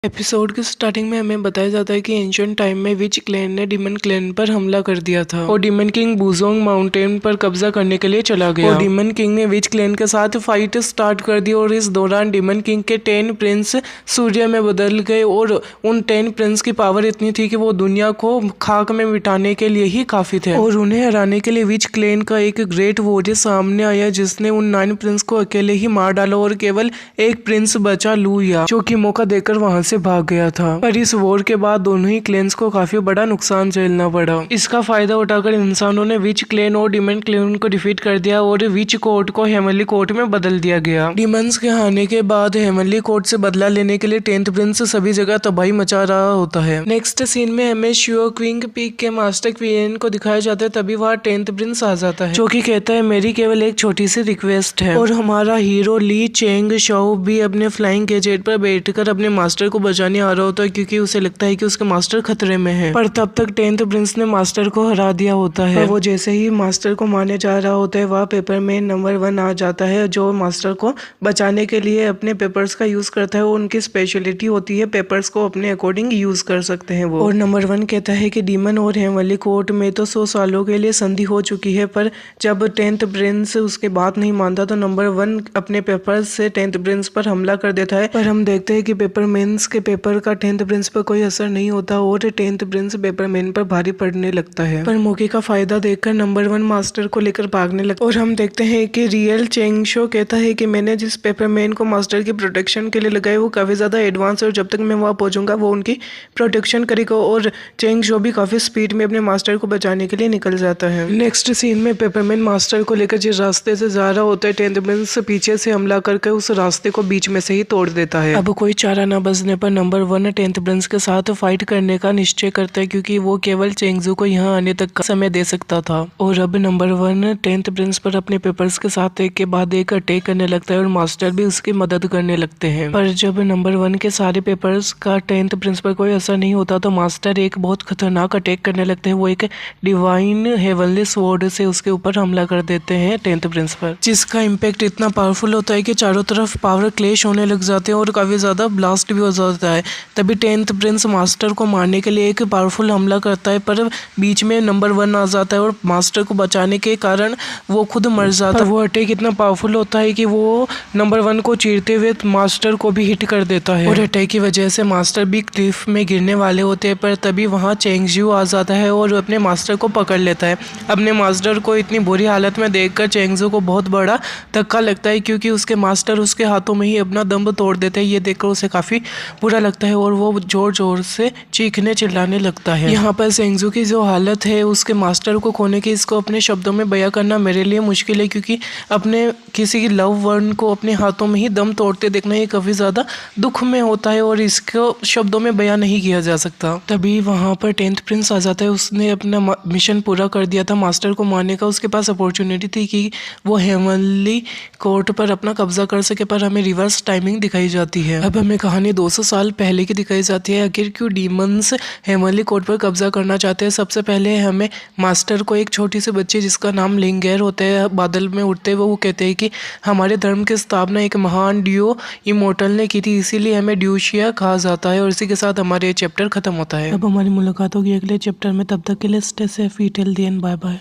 Episode की starting में हमें बताया जाता है कि एंशिएंट टाइम में विच क्लैन ने डीमन क्लैन पर हमला कर दिया था और डीमन किंग बुजोंग माउंटेन पर कब्जा करने के लिए चला गया और डीमन किंग ने विच क्लैन के साथ फाइट स्टार्ट कर दी और इस दौरान डीमन किंग के 10 प्रिंस सूर्य में बदल गए और उन 10 प्रिंस की पावर इतनी थी कि वो दुनिया को खाक में मिटाने के लिए ही काफी थे और उन्हें हराने के लिए विच क्लैन का एक ग्रेट वॉरियर सामने आया जिसने उन 9 प्रिंस को अकेले ही मार डाला और केवल एक प्रिंस बचा लूया जो कि मौका देकर वहां से भाग गया था। पर इस वॉर के बाद दोनों ही क्लेन्स को काफी बड़ा नुकसान झेलना पड़ा। इसका फायदा उठाकर इंसानों ने विच क्लेन और डीमन क्लेन को डिफीट कर दिया और विच कोर्ट को हेवनली कोर्ट में बदल दिया गया। डीमंस के आने के बाद हेवनली कोर्ट से बदला लेने के लिए 10th प्रिंस सभी जगह तबाही मचा रहा होता है। नेक्स्ट सीन में हमें शियो क्विंग पीक के मास्टर क्वीन को दिखाया जाता है। तभी वहाँ 10th प्रिंस आ जाता है जो कि कहता है मेरी केवल एक छोटी सी रिक्वेस्ट है और हमारा हीरो ली चेंग शाओ भी अपने फ्लाइंग गैजेट पर बैठकर अपने मास्टर को बचाने आ रहा होता है क्योंकि उसे लगता है कि उसके मास्टर खतरे में है। पर तब तक 10th प्रिंस ने मास्टर को हरा दिया होता है। वो जैसे ही मास्टर को मारने जा रहा होता है वह पेपरमैन नंबर 1 आ जाता है जो मास्टर को बचाने के लिए अपने पेपर्स का यूज करता है। उनकी स्पेशलिटी होती है पेपर्स को अपने अकॉर्डिंग यूज कर सकते हैं वो। और नंबर 1 कहता है कि डीमन और हेवनली कोर्ट में तो 100 सालों के लिए संधि हो चुकी है पर जब 10th प्रिंस उसके बात नहीं मानता तो नंबर 1 अपने पेपर्स से 10th प्रिंस पर हमला कर देता है। पर हम देखते हैं कि पेपरमैन्स के पेपर का 10th प्रिंस पर कोई असर नहीं होता और 10th प्रिंस पेपरमैन पर भारी पड़ने लगता है। पर मौके का फायदा देखकर नंबर 1 मास्टर को लेकर भागने लगता है और हम देखते हैं कि रियल चेंगशो कहता है कि मैंने जिस पेपरमैन को मास्टर की प्रोटेक्शन के लिए लगाया वो काफी ज्यादा एडवांस है और जब तक मैं वहां पहुंचूंगा वो उनकी प्रोटेक्शन करेगा और चेंगशो भी काफी स्पीड में अपने मास्टर को बचाने के लिए निकल जाता है। नेक्स्ट सीन में पेपरमैन मास्टर को लेकर जिस रास्ते से जा रहा होता है 10th प्रिंस पीछे से हमला करके उस रास्ते को बीच में से ही तोड़ देता है। अब कोई चारा न बचने पर नंबर 1 10th प्रिंस के साथ फाइट करने का निश्चय करता है क्योंकि वो केवल चेंगजू को यहाँ आने तक का समय दे सकता था। और अब नंबर 1 10th प्रिंस पर अपने पेपर्स के साथ एक के बाद एक अटैक करने लगता है और मास्टर भी उसकी मदद करने लगते हैं। पर जब नंबर 1 के सारे पेपर्स का 10th प्रिंस पर कोई असर नहीं होता तो मास्टर एक बहुत खतरनाक अटैक करने लगते हैं। वो एक डिवाइन हेवनली स्वॉर्ड से उसके ऊपर हमला कर देते हैं 10th प्रिंस पर जिसका इम्पैक्ट इतना पावरफुल होता है कि चारों तरफ पावर क्लैश होने लग जाते हैं और काफी ज्यादा ब्लास्ट भी हो जाता है। तभी 10th प्रिंस मास्टर को मारने के लिए एक पावरफुल हमला करता है पर बीच में नंबर 1 आ जाता है और मास्टर को बचाने के कारण वो खुद मर जाता है। वो अटैक इतना पावरफुल होता है कि वो नंबर 1 को चीरते हुए मास्टर को भी हिट कर देता है और अटैक की वजह से मास्टर भी क्लिफ में गिरने वाले होते हैं। पर तभी वहाँ चेंगजू आ जाता है और अपने मास्टर को पकड़ लेता है। अपने मास्टर को इतनी बुरी हालत में देखकर चेंगजू को बहुत बड़ा धक्का लगता है क्योंकि उसके मास्टर उसके हाथों में ही अपना दम तोड़ देते हैं। ये देखकर उसे काफी बुरा लगता है और वो जोर जोर से चीखने चिल्लाने लगता है। यहाँ पर चेंगजू की जो हालत है उसके मास्टर को खोने की इसको अपने शब्दों में बयां करना मेरे लिए मुश्किल है क्योंकि अपने किसी लव वन को अपने हाथों में ही दम तोड़ते देखना ये काफी ज्यादा दुख में होता है और इसको शब्दों में बयां नहीं किया जा सकता। तभी वहाँ पर 10th प्रिंस आ जाता है। उसने अपना मिशन पूरा कर दिया था मास्टर को मारने का। उसके पास अपॉर्चुनिटी थी कि वो हेवनली कोर्ट पर अपना कब्जा कर सके पर हमें रिवर्स टाइमिंग दिखाई जाती है। अब हमें कहानी 200 साल पहले की दिखाई जाती है। आखिर क्यों डीमंस हेवनली कोर्ट पर कब्जा करना चाहते हैं। सबसे पहले हमें मास्टर को एक छोटी सी बच्ची जिसका नाम लिंगेर होता है बादल में उड़ते हुए वो कहते हैं कि हमारे धर्म की स्थापना एक महान ड्यू इमोर्टल ने की थी इसीलिए हमें ड्यूशिया कहा जाता है। और इसी के साथ हमारे ये चैप्टर खत्म होता है। अब हमारी मुलाकात होगी अगले चैप्टर में। तब तक के लिए stay safe, eat healthy and bye bye.